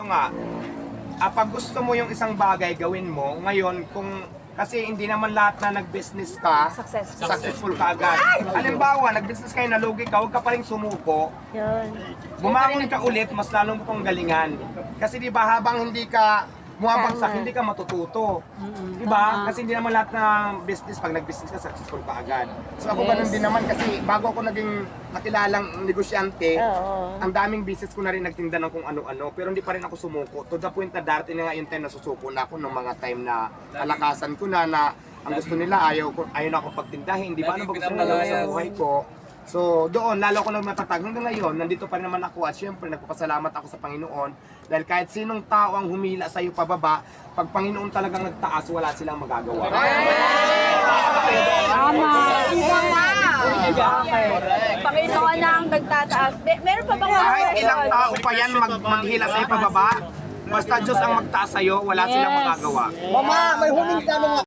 nga, pag gusto mo yung isang bagay, gawin mo. Ngayon, kasi hindi naman lahat na nag-business ka, successful ka agad. Halimbawa, nag-business kayo, nalugi ka, huwag ka pa rin sumuko. Yun. Bumangon ka ulit, mas lalong pong galingan. Kasi di ba habang hindi ka bumabagsak, hindi ka matututo. Di ba? Kasi hindi naman lahat ng business, pag nag-business ka, successful ka agad. So ako ganun din naman kasi bago ako naging nakilalang negosyante, ang daming business ko na rin nagtinda ng kung ano-ano, pero hindi pa rin ako sumuko. To the point na darating na nga yung time na susuko na ako ng mga time na kalakasan ko na ang gusto nila, ayaw na ako pagtindahin. Di ba? Ano ba gusto nila sa buhay ko? So doon, lalo ko na matatag. Hanggang ngayon, nandito pa rin naman ako at syempre nagpapasalamat ako sa Panginoon dahil kahit sinong tao ang humila sa iyo pababa, pag Panginoon talagang nagtaas, wala silang magagawa. Tama. Panginoon na ang nagtataas. Meron pa bang Kahit ilang tao pa yan maghila sa iyo pababa, basta Diyos ang magtaas sa iyo, wala silang magagawa. Mama, may huling tanong